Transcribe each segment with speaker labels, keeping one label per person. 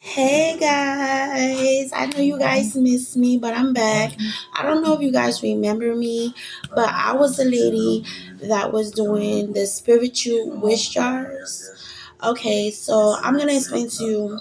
Speaker 1: Hey guys, I know you guys miss me, but I'm back. I don't know if you guys remember me, but I was the lady that was doing the spiritual wish jars. Okay, so I'm gonna explain to you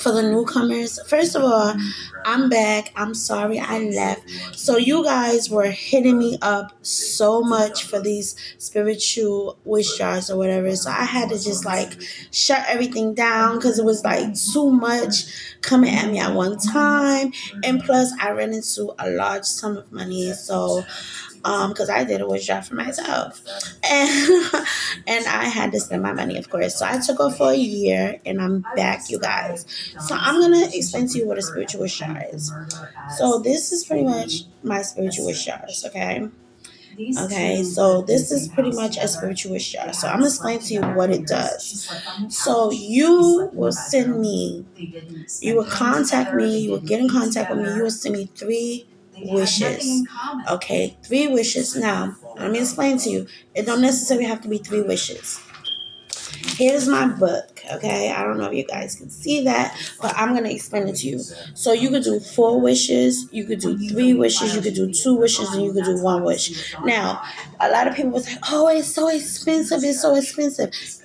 Speaker 1: for the newcomers. First of all, I'm back. I'm sorry I left. So you guys were hitting me up so much for these spiritual wish jars or whatever. So I had to just like shut everything down because it was like too much coming at me at one time. And plus I ran into a large sum of money. So because I did a wish jar for myself, and and I had to spend my money, of course. So I took off for a year, and I'm back, you guys. So I'm gonna explain to you what a spiritual wish jar is. So this is pretty much my spiritual wish jars, okay? Okay, so this is pretty much a spiritual wish jar. So I'm gonna explain to you what it does. So you will send me, you will contact me, you will get in contact with me, you will send me three wishes. Okay, three wishes. Now, let me explain to you. It don't necessarily have to be three wishes. Here's my book, okay? I don't know if you guys can see that, but I'm going to explain it to you. So you could do 4 wishes, you could do 3 wishes, you could do 2 wishes, and you could do 1 wish. Now, a lot of people was like, oh, it's so expensive,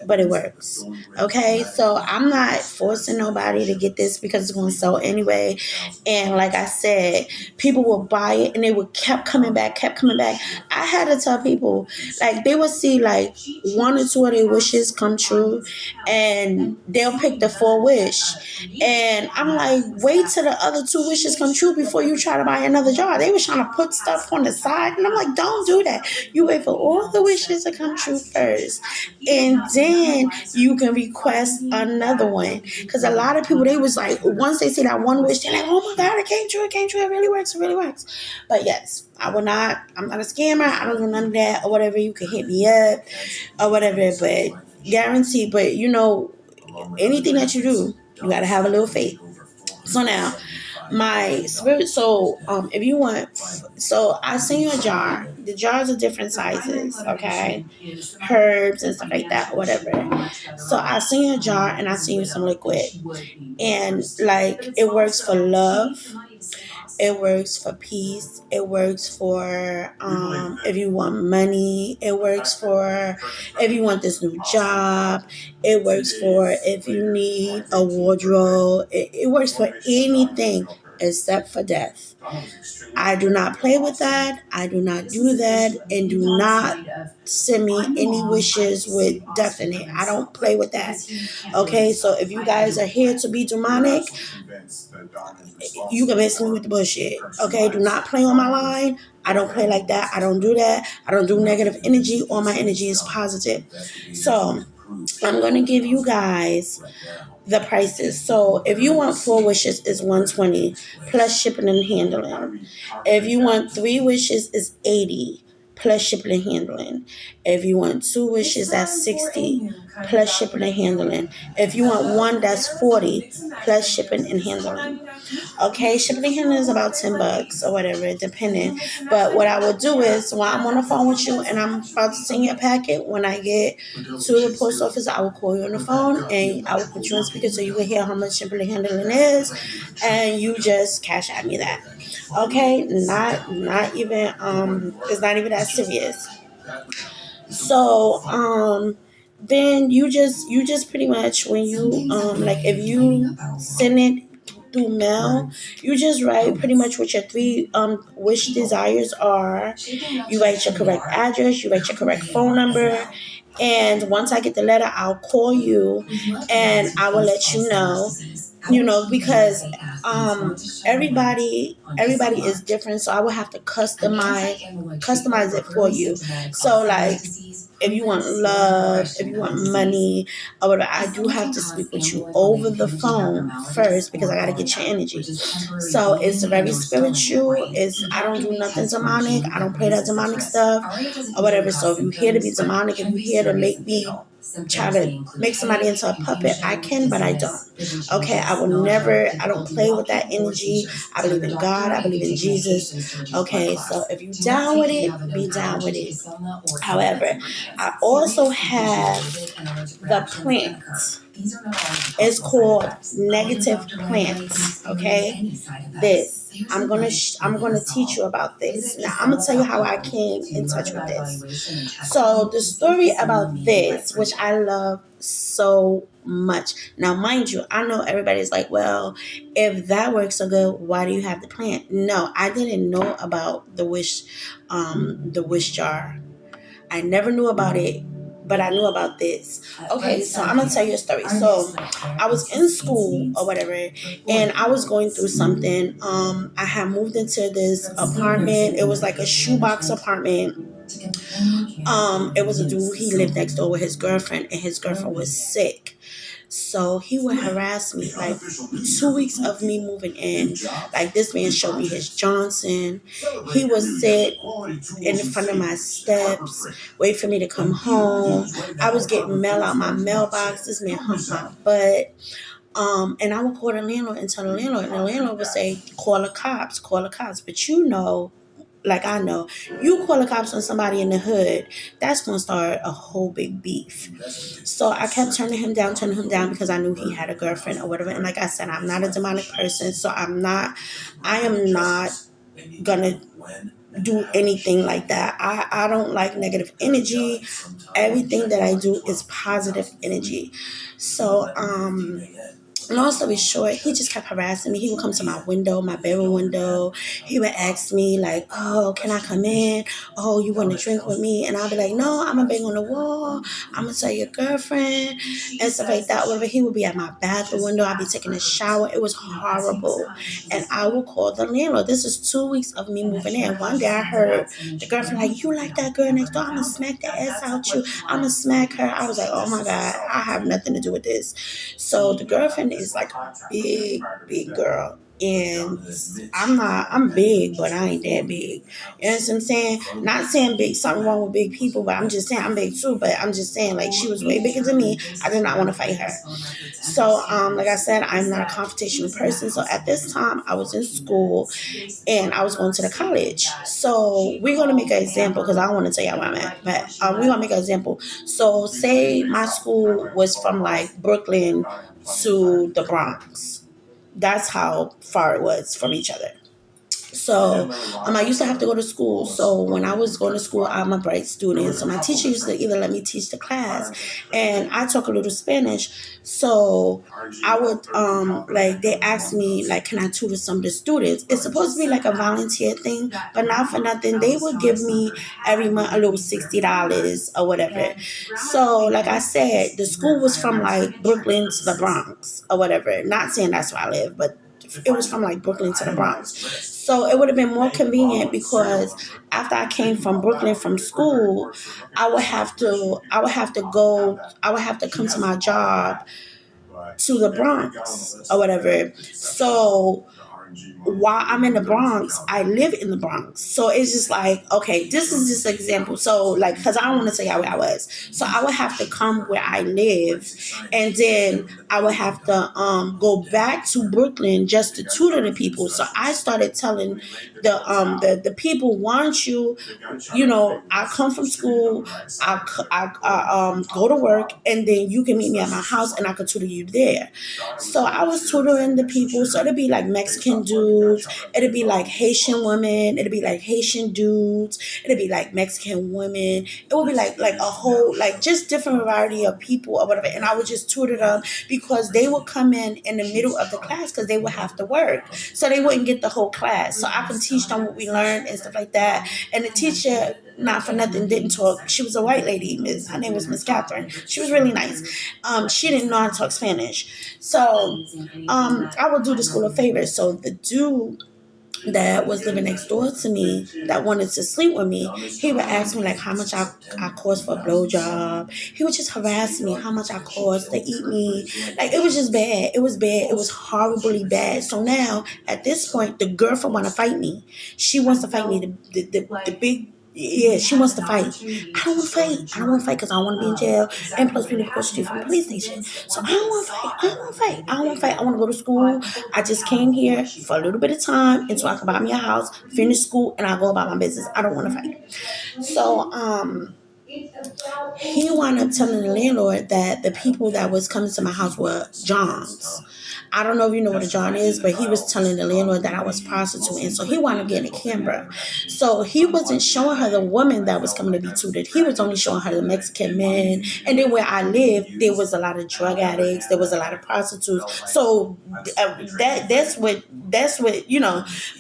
Speaker 1: but it works, okay? So I'm not forcing nobody to get this because it's going to sell anyway. And like I said, people will buy it and they would kept coming back, kept coming back. I had to tell people, like, they would see like 1 or 2 of their wishes come true, and they'll pick the 4 wish. And I'm like, wait till the other 2 wishes come true before you try to buy another jar. They was trying to put stuff on the side, and I'm like, don't do that. You wait for all the wishes to come true first, and then you can request another one. Because a lot of people, they was like, once they see that 1 wish, they're like, oh my God, it came true, it really works, it really works. But yes, I'm not a scammer. I don't do none of that or whatever. You can hit me up or whatever, but guarantee. But anything that you do, you got to have a little faith. So now, my spirit. So if you want, so I send you a jar. The jars are different sizes, okay? Herbs and stuff like that, whatever. So I send you a jar and I send you some liquid, and like it works for love. It works for peace. It works for if you want money. It works for if you want this new job. It works for if you need a wardrobe. It works for anything except for death. I do not play with that. I do not do that. And do not send me any wishes with death in it. I don't play with that. Okay, so if you guys are here to be demonic, you can mess me with the bullshit. Okay, do not play on my line. I don't play like that. I don't do that. I don't do negative energy. All my energy is positive. So I'm going to give you guys the prices. So if you want 4 wishes, it's 120 plus shipping and handling. If you want 3 wishes, it's 80 plus shipping and handling. If you want 2 wishes, that's 60 plus shipping and handling. If you want one, that's 40 plus shipping and handling. Okay, shipping and handling is about $10 or whatever, depending. But what I will do is while I'm on the phone with you and I'm about to send you a packet, when I get to the post office, I will call you on the phone and I will put you on speaker so you can hear how much shipping and handling is, and you just cash at me that. Okay, not even it's not even that serious. So then you just pretty much when you like if you send it through mail, you just write pretty much what your 3 wish desires are. You write your correct address, you write your correct phone number, and once I get the letter, I'll call you and I will let you know. Because everybody is different, so I will have to customize it for you. So like if you want love, if you want money, or whatever, I do have to speak with you over the phone first because I gotta get your energy. So it's very spiritual. I don't do nothing demonic. I don't play that demonic stuff or whatever. So if you're here to be demonic, if you're here to make me try to make somebody into a puppet, I can, but I don't. Okay, I don't play with that energy. I believe in God, I believe in Jesus. Okay, so if you down with it, be down with it. However, I also have the plant. It's called Negative Plants. Okay, this I'm gonna teach you about this. Now I'm gonna tell you how I came in touch with this. So the story about this, which I love so much. Now, mind you, I know everybody's like, well, if that works so good, why do you have the plant? No, I didn't know about the wish jar. I never knew about it, but I knew about this. Okay, so I'm gonna tell you a story. So I was in school or whatever, and I was going through something. I had moved into this apartment. It was like a shoebox apartment. It was a dude. He lived next door with his girlfriend, and his girlfriend was sick. So he would harass me like 2 weeks of me moving in. Like this man showed me his Johnson. He would sit in front of my steps, wait for me to come home. I was getting mail out my mailbox. This man humped my butt. And I would call the landlord and tell the landlord, and the landlord would say, call the cops, call the cops. But you know, like I know, you call the cops on somebody in the hood, that's going to start a whole big beef. So I kept turning him down because I knew he had a girlfriend or whatever. And like I said, I'm not a demonic person, so I am not gonna do anything like that. I don't like negative energy. Everything that I do is positive energy. So long story short, he just kept harassing me. He would come to my window, my bedroom window. He would ask me like, "Oh, can I come in? Oh, you want to drink with me?" And I'd be like, "No, I'm a bang on the wall. I'm gonna tell your girlfriend," and stuff like that. Whatever. He would be at my bathroom window. I'd be taking a shower. It was horrible, and I would call the landlord. This is 2 weeks of me moving in. One day I heard the girlfriend like, "You like that girl next door? I'm gonna smack the ass out you. I'm gonna smack her." I was like, "Oh my god, I have nothing to do with this." So the girlfriend is like a big girl. And I'm big, but I ain't that big. You know what I'm saying? Not saying big, something wrong with big people, but I'm just saying I'm big too. But I'm just saying, like, she was way bigger than me. I did not want to fight her. So, like I said, I'm not a confrontational person. So at this time, I was in school and I was going to the college. So we're going to make an example because I don't want to tell y'all where I'm at, but we're going to make an example. So say my school was from like Brooklyn to the Bronx. That's how far it was from each other. So I used to have to go to school. So when I was going to school, I'm a bright student. So my teacher used to either let me teach the class, and I talk a little Spanish. So I would like they asked me like, can I tutor some of the students? It's supposed to be like a volunteer thing, but not for nothing. They would give me every month a little $60 or whatever. So like I said, the school was from like Brooklyn to the Bronx or whatever. Not saying that's where I live, but it was from like Brooklyn to the Bronx. So it would have been more convenient because after I came from Brooklyn from school, I would have to come to my job to the Bronx or whatever. So while I'm in the Bronx, I live in the Bronx. So it's just like, okay, this is just an example. So like, because I don't want to say how I was. So I would have to come where I live, and then I would have to go back to Brooklyn just to tutor the people. So I started telling the people, want you, you know, I come from school, I go to work, and then you can meet me at my house, and I can tutor you there. So I was tutoring the people. So it'd be like Mexican dudes, it'd be like Haitian women, it'd be like Haitian dudes, it'd be like Mexican women. It would be like a whole like just different variety of people or whatever. And I would just tutor them because they would come in the middle of the class because they would have to work, so they wouldn't get the whole class. So I can teach them what we learned and stuff like that. And the teacher, not for nothing, didn't talk. She was a white lady. Her name was Miss Catherine. She was really nice. She didn't know how to talk Spanish. So I would do the school a favor. So the dude that was living next door to me that wanted to sleep with me, he would ask me like how much I cost for a blowjob. He would just harass me how much I cost to eat me. Like it was just bad. It was bad. It was horribly bad. So now at this point, the girlfriend want to fight me. She wants to fight me. The big. Yeah, she wants to fight. I don't want to fight. I don't want to fight because I don't want to be in jail. And plus, we live across the street from the police station. So I don't want to fight. I don't want to fight. I don't want to fight. I want to go to school. I just came here for a little bit of time until I can buy me a house, finish school, and I go about my business. I don't want to fight. So he wound up telling the landlord that the people that was coming to my house were Johns. I don't know if you know what a John is, but he was telling the landlord that I was prostituting. So he wound up getting a camera. So he wasn't showing her the woman that was coming to be tutored. He was only showing her the Mexican men. And then where I lived, there was a lot of drug addicts. There was a lot of prostitutes. So that's what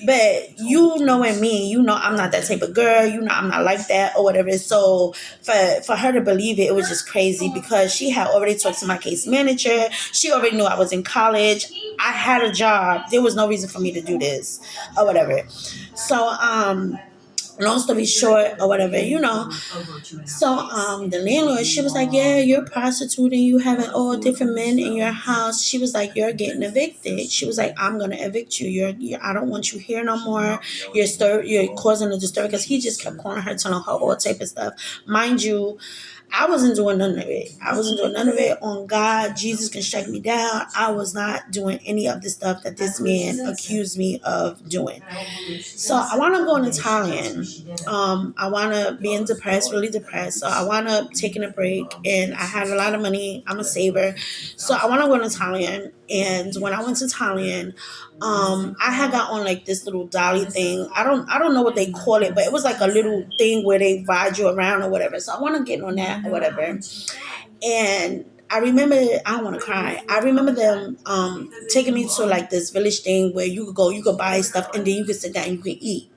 Speaker 1: But knowing me, I'm not that type of girl. I'm not like that or whatever. So for her to believe it, it was just crazy because she had already talked to my case manager. She already knew I was in college. I had a job. There was no reason for me to do this or whatever. So long story short or whatever. So the landlord, she was like, yeah, you're prostituting, you having all different men in your house. She was like, you're getting evicted. She was like, I'm gonna evict you. I don't want you here no more. You're causing a disturbance, because he just kept calling her, telling her all type of stuff. Mind you, I wasn't doing none of it. On God, Jesus can strike me down. I was not doing any of the stuff that this man accused me of doing. So I want to go in Italian. I want to be depressed, really depressed. So I want to taking a break, and I had a lot of money. I'm a saver. So I want to go in Italian. And when I went to Italian, I had got on like this little dolly thing. I don't know what they call it, but it was like a little thing where they ride you around or whatever. So I want to get on that or whatever. And I remember, I don't want to cry. I remember them taking me to like this village thing where you could buy stuff, and then you could sit down and you could eat.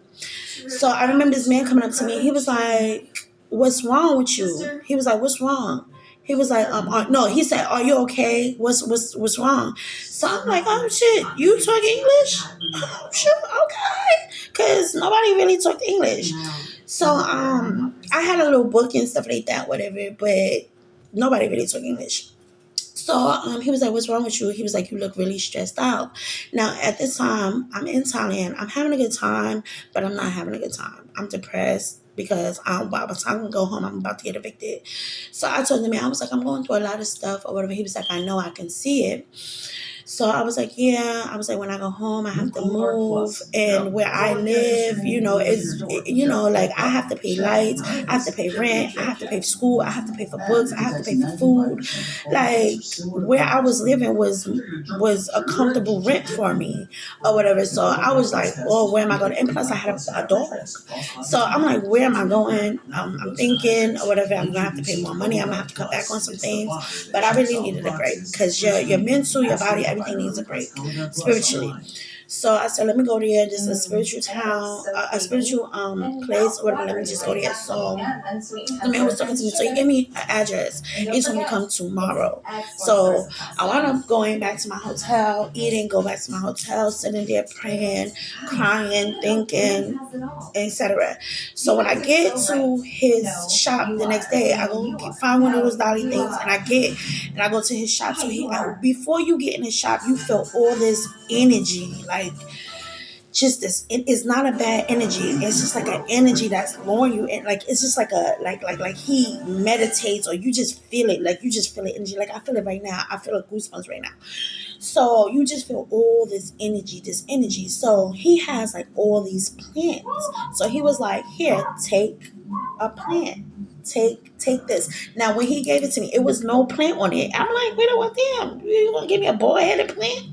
Speaker 1: So I remember this man coming up to me. He was like, "What's wrong with you?" He was like, "What's wrong?" He was like, no, he said, "Are you okay? What's wrong?" So I'm like, "Oh shit, you talk English?" "Oh shit, okay," because nobody really talked English. So I had a little book and stuff like that, whatever, but nobody really talked English. So he was like, "What's wrong with you?" He was like, "You look really stressed out." Now, at this time, I'm in Thailand. I'm having a good time, but I'm not having a good time. I'm depressed because by the time I go home, I'm about to get evicted. So I told him, I was like, "I'm going through a lot of stuff or whatever." He was like, "I know, I can see it." So I was like, yeah. I was like, when I go home, I have to move, and where I live, like I have to pay lights, I have to pay rent, I have to pay for school, I have to pay for books, I have to pay for food. Like where I was living was a comfortable rent for me or whatever. So I was like, oh, where am I going? And plus, I had a dog. So I'm like, where am I going? I'm thinking or whatever. I'm gonna have to pay more money. I'm gonna have to cut back on some things. But I really needed a break because your mental, your body, everything needs a break spiritually. So I said, let me go there. This is a spiritual town, a spiritual place, or whatever. Let me just go there. So the man was talking to me. So he gave me an address. He told me to come tomorrow. So I wound up going back to my hotel, eating, go back to my hotel, sitting there praying, crying, thinking, etc. So when I get to his shop the next day, I go find one of those dolly things, and I go to his shop. So before you get in his shop, you feel all this energy, like just this. It is not a bad energy. It's just like an energy that's blowing you, and like it's just like like he meditates, or you just feel it, like you just feel it energy. Like I feel it right now. I feel like goosebumps right now. So you just feel all this energy, So he has like all these plants. So he was like, here, take a plant. Take this. Now when he gave it to me, it was no plant on it. I'm like, wait a minute, damn, you gonna give me a bald-headed plant?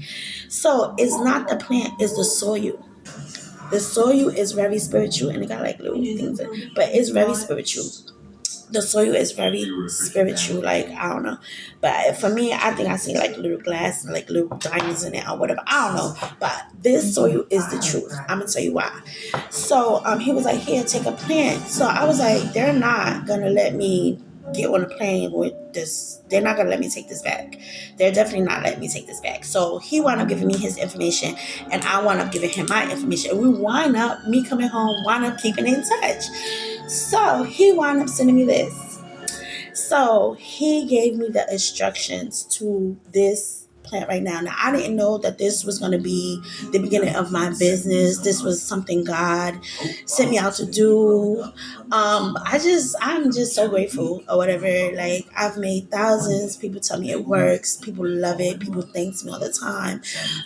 Speaker 1: So it's not the plant, it's the soil. The soil is very spiritual, and it got like little things in it, but it's very spiritual. The soil is very spiritual, like I don't know. But for me, I think I see like little glass, like little diamonds in it or whatever. I don't know. But this soil is the truth. I'm gonna tell you why. So he was like, here, take a plant. So I was like, they're not gonna let me get on a plane with this. They're not gonna let me take this back. They're definitely not letting me take this back. So he wound up giving me his information, and I wound up giving him my information. And we wind up, me coming home, wind up keeping in touch. So he wound up sending me this. So he gave me the instructions to this plant right now. Now, I didn't know that this was going to be the beginning of my business. This was something God sent me out to do. I'm just so grateful or whatever. Like, I've made thousands. People tell me it works. People love it. People thank me all the time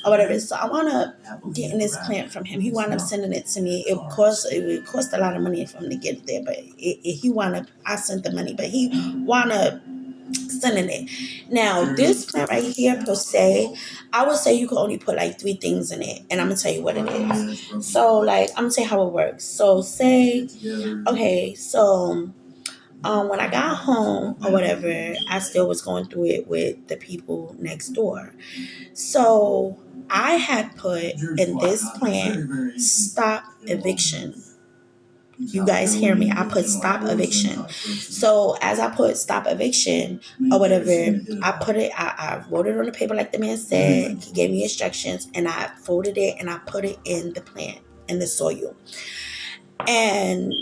Speaker 1: or whatever. So I want to get in this plant from him. He wound up sending it to me. It would cost a lot of money for him to get it there, but he wound up, I sent the money, but he wound up sending it. Now, this plant right here, per se, I would say you could only put like 3 things in it, and I'm gonna tell you what it is. So, like, I'm gonna tell you how it works. So, say, okay, so when I got home or whatever, I still was going through it with the people next door. So, I had put in this plant stop eviction. You guys hear me? I put stop eviction. So as I put stop eviction or whatever, I wrote it on the paper like the man said. He gave me instructions, and I folded it and I put it in the plant, in the soil. And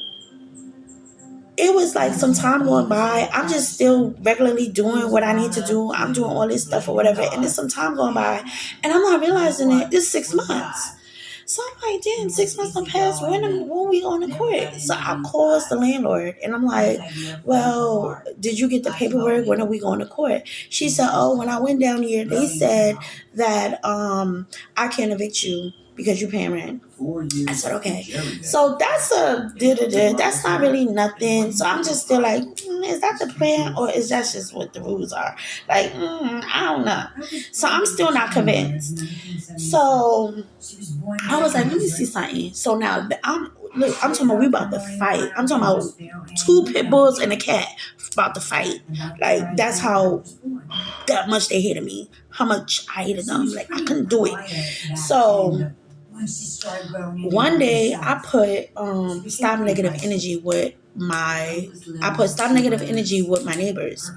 Speaker 1: it was like some time going by. I'm just still regularly doing what I need to do. I'm doing all this stuff or whatever. And there's some time going by, and I'm not realizing it. It's 6 months. So I'm like, damn, 6 months done passed. When we on the court? So I calls the landlord, and I'm like, well, did you get the paperwork? When are we going to court? She said, oh, when I went down here, they said that I can't evict you because you're paying rent. I said, okay. So that's that's not really nothing. So I'm just still like, is that the plan, or is that just what the rules are? Like, I don't know. So I'm still not convinced. So I was like, let me see something. So now I'm talking about we about to fight. I'm talking about 2 pit bulls and a cat about to fight. Like, that's how that much they hated me. How much I hated them. Like, I couldn't do it. So one day I put stop negative energy with my neighbors.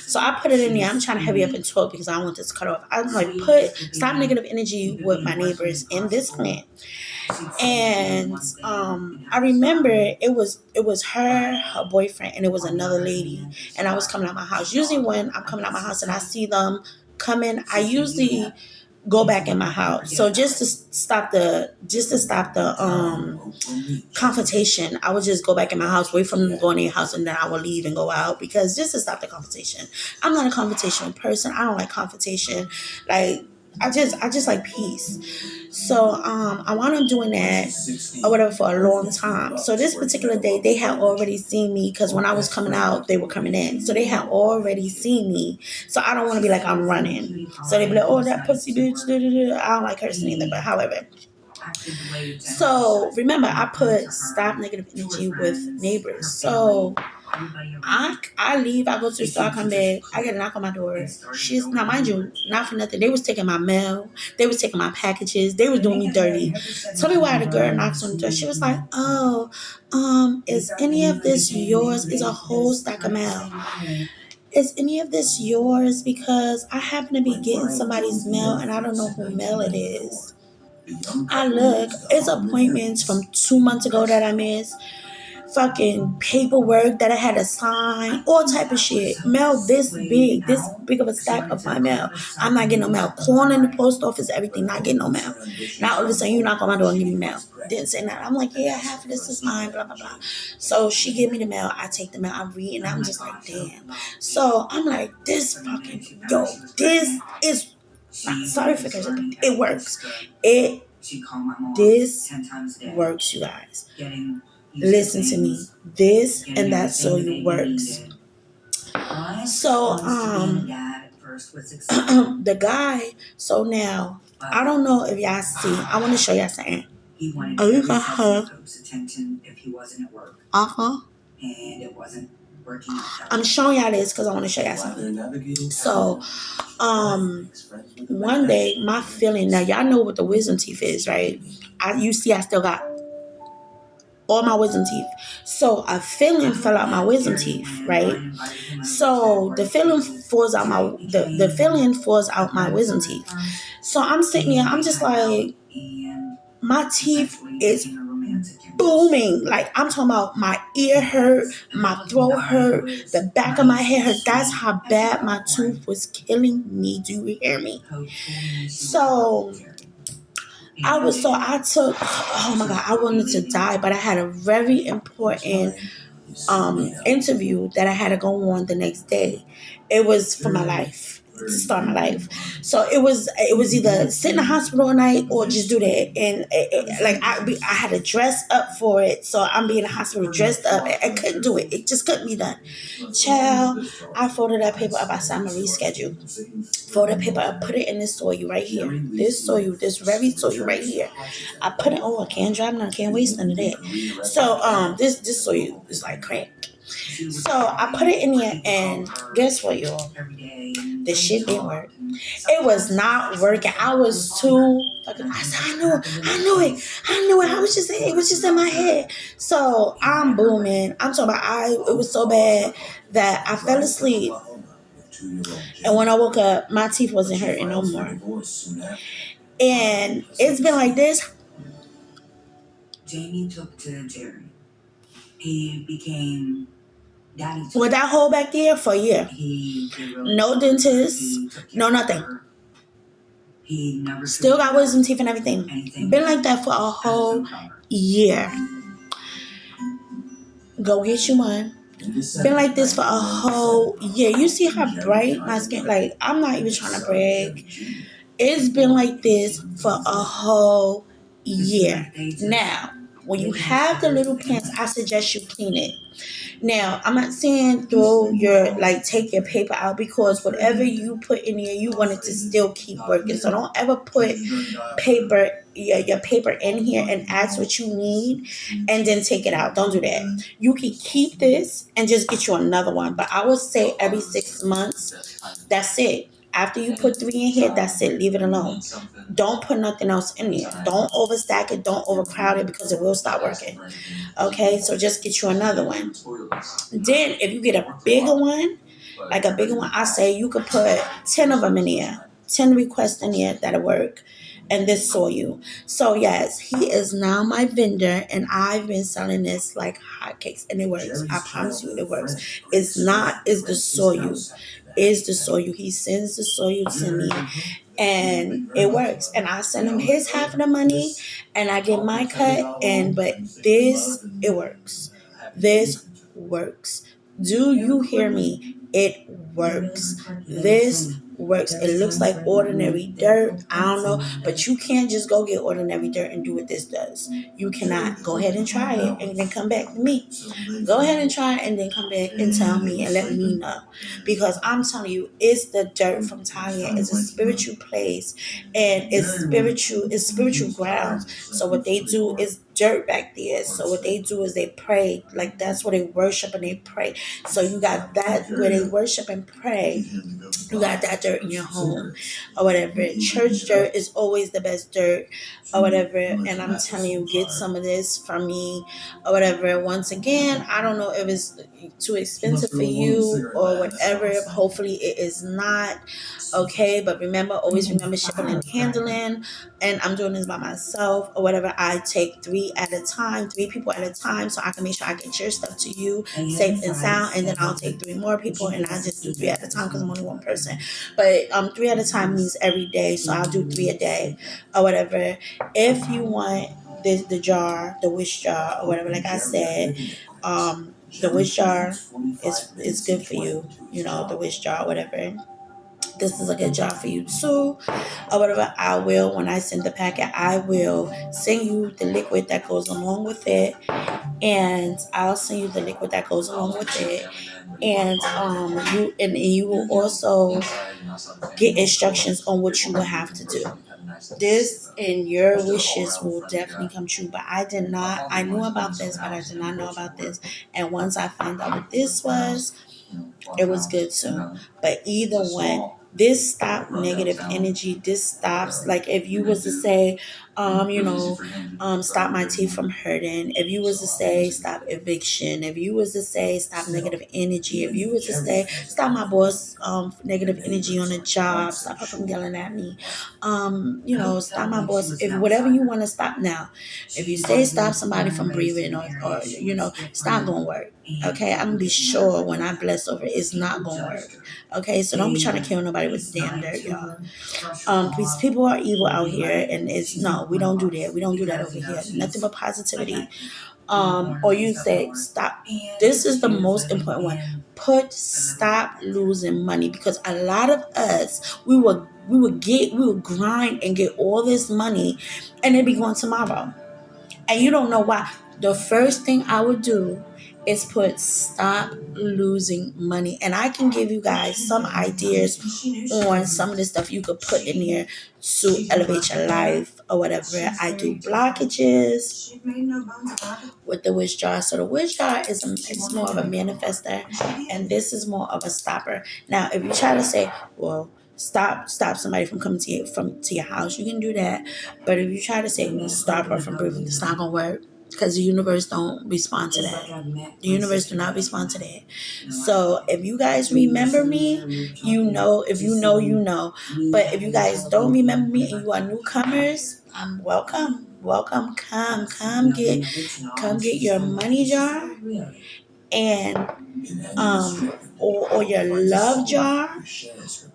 Speaker 1: So I put it in there. I'm trying to hurry up and talk because I don't want this cut off. I'm like, put stop negative energy with my neighbors in this plant. And I remember it was her boyfriend, and it was another lady, and I was coming out my house. Usually when I'm coming out my house and I see them coming, I usually go back in my house. So just to stop the confrontation, I would just go back in my house, wait for them to go in their house, and then I would leave and go out, because just to stop the confrontation. I'm not a confrontational person. I don't like confrontation. Like, I just like peace. So I wound up doing that or whatever for a long time. So this particular day, they had already seen me, because when I was coming out, they were coming in. So they had already seen me. So I don't want to be like I'm running. So they be like, oh, that pussy bitch. I don't like cursing either, but however. So remember, I put stop negative energy with neighbors. So I leave, I go to the store, I come back, I get a knock on my door. She's, now mind you, not for nothing, they was taking my mail, they was taking my packages, they was doing me dirty. Tell me why the girl knocks on the door. She was like, oh, is any of this yours? Is a whole stack of mail. Is any of this yours? Because I happen to be getting somebody's mail and I don't know who mail it is. I look, it's appointments from 2 months ago that I missed. Fucking paperwork that I had to sign, all type of shit. Mail this big of a stack of my mail. I'm not getting no mail. Calling in the post office, everything, not getting no mail. Now all of a sudden you knock on my door and give me mail. Didn't say that. I'm like, yeah, half of this is mine, blah, blah, blah. So she gave me the mail. I take the mail. I read, and I'm just like, damn. So I'm like, this is, sorry for cursing, it works. This works, you guys. Listen to me. This and that soil works. So the guy, so now I don't know if y'all see, I want to show y'all something. Oh, you got her. And it wasn't working. I'm showing y'all this because I want to show y'all something. So one day my feeling, now y'all know what the wisdom teeth is, right? You see I still got all my wisdom teeth. So a filling fell out my wisdom teeth, right? So the filling falls out the filling falls out my wisdom teeth. So I'm sitting here, I'm just like, my teeth is booming. Like, I'm talking about my ear hurt, my throat hurt, the back of my head hurt. That's how bad my tooth was killing me. Do you hear me? So I took, oh my God, I wanted to die, but I had a very important interview that I had to go on the next day. It was for my life, to start my life. So it was either sit in the hospital all night or just do that. And like I had to dress up for it. So I'm being in the hospital dressed up. I couldn't do it. It just couldn't be done. Child, I folded that paper up. I said, I'm going to reschedule. Fold that paper up, put it in this soil right here. This soil, this very soil right here. I put it, I can't drive none, can't waste none of that. So this soil is like crack. So I put it in there, and guess what, y'all? The shit didn't work. It was not working. I was too fucking. I said, I knew it. It was just in my head. So I'm booming. I'm talking about. It was so bad that I fell asleep, and when I woke up, my teeth wasn't hurting no more. And it's been like this. Jamie took to Jerry. He became daddy. With that hole back there for a year. No dentist, no nothing. He never still got wisdom teeth and everything. Been like that for a whole year. Go get you one. Been like this for a whole year. You see how bright my skin? Like, I'm not even trying to brag. It's been like this for a whole year. Now, when you have the little pins, I suggest you clean it. Now, I'm not saying take your paper out, because whatever you put in here, you want it to still keep working. So don't ever put your paper in here and ask what you need and then take it out. Don't do that. You can keep this and just get you another one. But I would say every 6 months, that's it. After you put 3 in here, that's it. Leave it alone. Don't put nothing else in there. Don't overstack it. Don't overcrowd it, because it will stop working. Okay, so just get you another one. Then if you get a bigger one, I say you could put 10 of them in there. 10 requests in there that'll work. And this soil. So yes, he is now my vendor, and I've been selling this like hotcakes, and it works. I promise you, it works. It's the soil. Is the soil. He sends the soil to me, and it works. And I send him his half of the money, and I get my cut. But it works. This works. Do you hear me? It works. This works. It looks like ordinary dirt. I don't know, but you can't just go get ordinary dirt and do what this does. You cannot. Go ahead and try it and then come back to me. Go ahead and try it and then come back and tell me and let me know. Because I'm telling you, it's the dirt from Thailand. It's a spiritual place, and it's spiritual grounds. So what they do is dirt back there. So what they do is they pray. Like, that's where they worship and they pray. So you got that where they worship and pray. You got that dirt in your home or whatever. Church dirt is always the best dirt or whatever. And I'm telling you, get some of this from me or whatever. Once again, I don't know if it's too expensive for you or whatever. Hopefully it is not. Okay, but always remember shipping and handling. And I'm doing this by myself or whatever. I take 3 people at a time, so I can make sure I get your stuff to you safe and sound. And then I'll take 3 more people, and I just do 3 at a time because I'm only one person. But 3 at a time means every day, so I'll do 3 a day or whatever. If you want the wish jar or whatever, like I said, the wish jar is good for you. You know, the wish jar or whatever. This is a good job for you too, or whatever. When I send the packet, I will send you the liquid that goes along with it, and I'll send you the liquid that goes along with it, and you will also get instructions on what you will have to do. This and your wishes will definitely come true. But I knew about this, but I did not know about this. And once I found out what this was, it was good too. But either one, This stop negative energy. This stops, like if you was to say, stop my teeth from hurting. If you was to say stop eviction. If you was to say stop negative energy. If you was to say stop my boss negative energy on the job. Stop her from yelling at me. Stop my boss. If whatever you want to stop now. If you say stop somebody from breathing or it's not gonna work. Okay, I'm gonna be sure when I bless over it, it's not gonna work. Okay, so don't be trying to kill nobody with damn dirt, y'all. Because people are evil out here, and we don't do that. We don't do that over here. Nothing but positivity. Or you say stop. This is the most important one. Stop losing money, because a lot of us we would grind and get all this money, and it be gone tomorrow, and you don't know why. The first thing I would do is put stop losing money. And I can give you guys some ideas on some of the stuff you could put in there to elevate your life or whatever. I do blockages with the wish jar. So the wish jar is more of a manifester, and this is more of a stopper. Now, if you try to say, well, stop somebody from coming to your house, you can do that. But if you try to say stop her from breathing, it's not gonna work, because the universe don't respond to that. The universe do not respond to that. So if you guys remember me, you know. If you know, you know. But if you guys don't remember me and you are newcomers, welcome. Welcome. Come get your money jar, and or your love jar,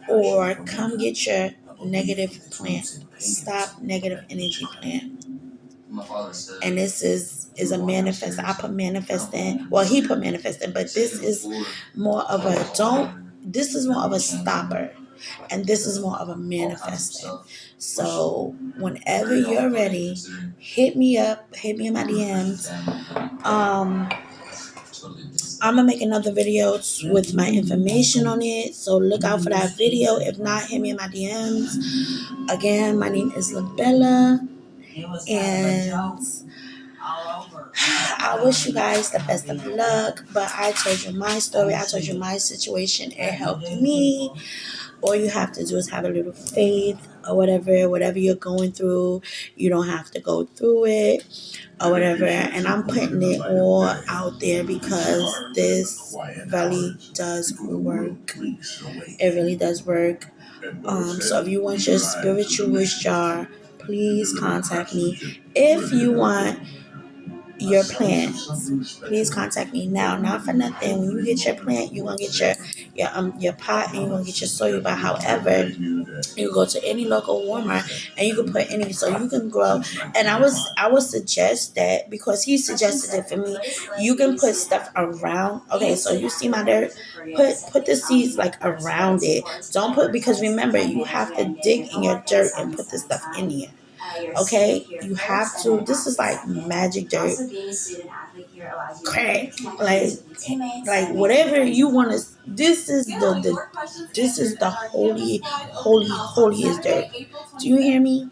Speaker 1: or come get your negative plant. Stop negative energy plant. And this is a manifest. I put manifesting. Well, he put manifesting, but this is more of a don't. This is more of a stopper, and this is more of a manifesting. So whenever you're ready, hit me up. Hit me in my DMs. I'm gonna make another video with my information on it, so look out for that video. If not, hit me in my DMs. Again, my name is LaBella, and I wish you guys the best of luck. But I told you my story. I told you my situation. It helped me. All you have to do is have a little faith, or whatever you're going through. You don't have to go through it, or whatever. And I'm putting it all out there because this really does work. It really does work. So if you want your spiritual wish jar, please contact me. If you want your plants, please contact me now. Not for nothing. When you get your plant, you're gonna get your pot, and you're gonna get your soil. But however, you go to any local Walmart and you can put any, so you can grow. And I would suggest that, because he suggested it for me. You can put stuff around. Okay, so you see my dirt. Put the seeds like around it. Don't put, because remember, you have to dig in your dirt and put the stuff in here. Okay, you have to. This is like magic dirt, crack, like whatever you want to. This is the holiest dirt. Do you hear me?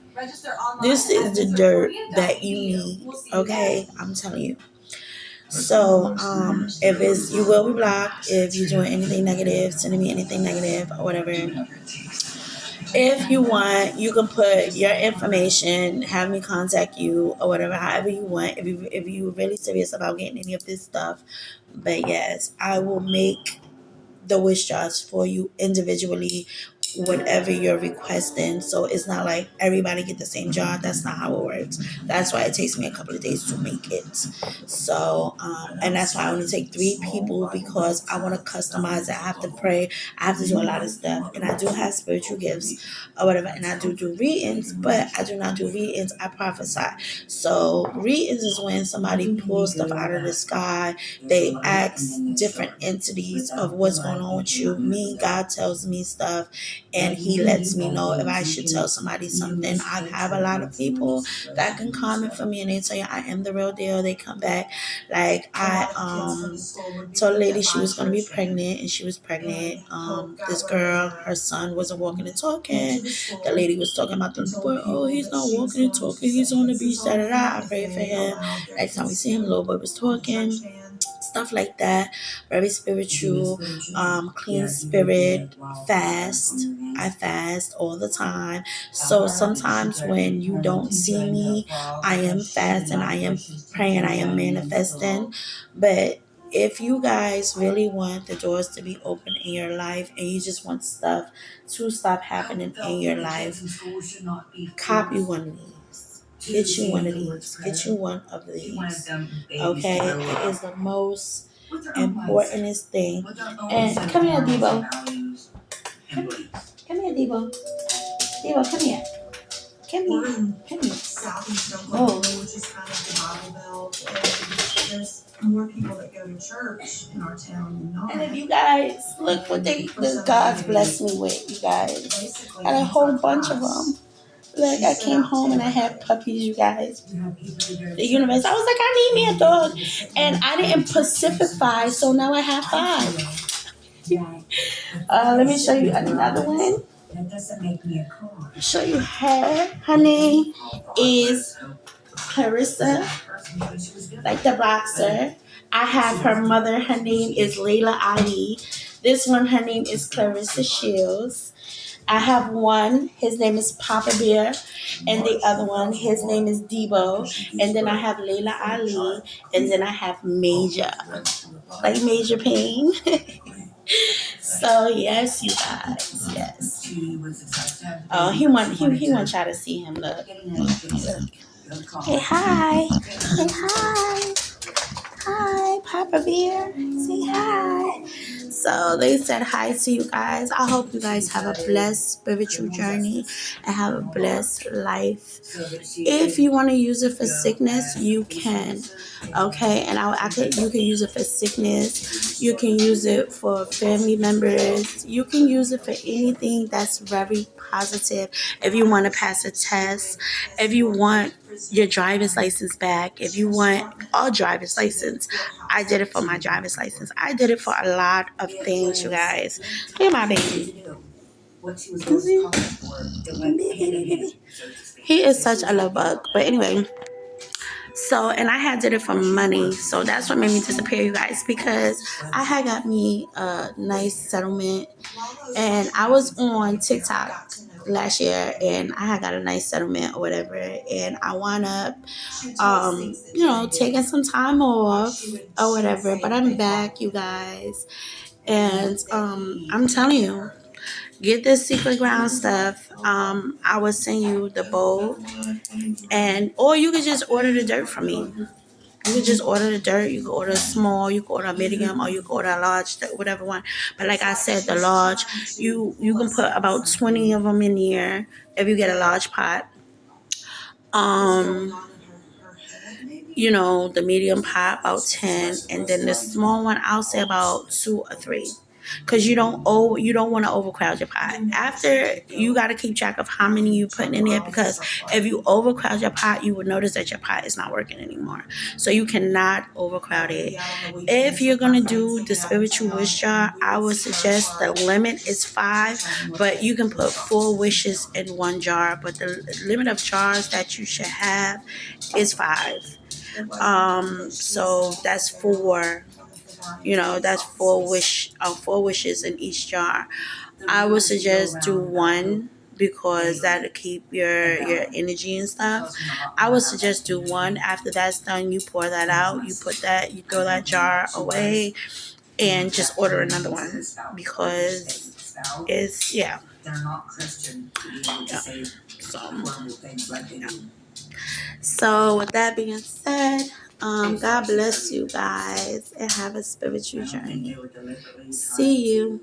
Speaker 1: This is the dirt that you need. Okay, I'm telling you. So, if you will be blocked if you're doing anything negative, sending me anything negative or whatever. If you want, you can put your information, have me contact you or whatever, however you want. If you're really serious about getting any of this stuff, but yes, I will make the wish jars for you individually, whatever you're requesting. So it's not like everybody get the same jar. That's not how it works. That's why it takes me a couple of days to make it. So and that's why I only take 3 people, because I want to customize it. I have to pray. I have to do a lot of stuff, and I do have spiritual gifts or whatever, and I do readings, but I do not do readings. I prophesy. So readings is when somebody pulls stuff out of the sky. They ask different entities of what's going on with you. Me, God tells me stuff, and he lets me know if I should tell somebody something. I have a lot of people that can comment for me, and they tell you I am the real deal. They come back. Like I told a lady she was going to be pregnant, and she was pregnant. This girl, her son wasn't walking and talking. The lady was talking about the boy. Oh, he's not walking and talking. He's on the beach. Da da da. I prayed for him. Next time we see him, little boy was talking. stuff like that. Very spiritual, clean spirit, fast. I fast all the time. So sometimes when you don't see me, I am fasting, I am praying, I am manifesting. But if you guys really want the doors to be open in your life and you just want stuff to stop happening in your life, copy one of these. Get you one of these. Get you one of these. Okay? It is the most importantest thing. And come here, Debo. Come here, Debo. Debo, come here. Come here. Come here. Southeast Oklahoma, which is kind of the Bible Belt, and there's more people that go to church in our town than not. And if you guys look what the God's blessed me with, you guys, and a whole bunch of them. Like I came home and I had puppies, you guys. The universe. I was like, I need me a dog, and I didn't pacify, so now I have 5. Let me show you another one. That doesn't make me a car. Show you her. Her name is Clarissa, like the boxer. I have her mother. Her name is Layla Ali. This one, her name is Clarissa Shields. I have one. His name is Papa Bear, and the other one, his name is Debo. And then I have Layla Ali, and then I have Major, like Major Pain. So yes, you guys, yes. Oh, he want y'all to see him. Look. Hey, hi. Hey, hi. Hi, Papa Bear. Say hi. So they said hi to you guys. I hope you guys have a blessed spiritual journey and have a blessed life. If you want to use it for sickness, you can. Okay, and you can use it for sickness. You can use it for family members. You can use it for anything that's very positive. If you want to pass a test, if you want your driver's license back, if you want a driver's license. I did it for my driver's license. I did it for a lot of things, you guys. Look at my baby. He is such a love bug. But anyway, so, and I had did it for money. So that's what made me disappear, you guys, because I had got me a nice settlement. And I was on TikTok last year and I had got a nice settlement or whatever. And I wound up, taking some time off or whatever. But I'm back, you guys. And I'm telling you, get this secret ground stuff. I will send you the bowl, or you could just order the dirt from me. You can just order the dirt. You can order a small. You can order a medium, or you can order a large, whatever one. But like I said, the large, you can put about 20 of them in here if you get a large pot. The medium pot about 10, and then the small one I'll say about 2 or 3. Because you don't want to overcrowd your pot. After, you got to keep track of how many you put in there, because if you overcrowd your pot, you will notice that your pot is not working anymore. So you cannot overcrowd it. If you're going to do the spiritual wish jar, I would suggest the limit is 5, but you can put 4 wishes in one jar. But the limit of jars that you should have is 5. So that's 4. That's 4 wishes in each jar. I would suggest do 1 because that'll keep your energy and stuff. I would suggest do 1. After that's done, you pour that out. You throw that jar away, and just order another one because it's They're not Christian. So with that being said, God bless you guys and have a spiritual journey. See you.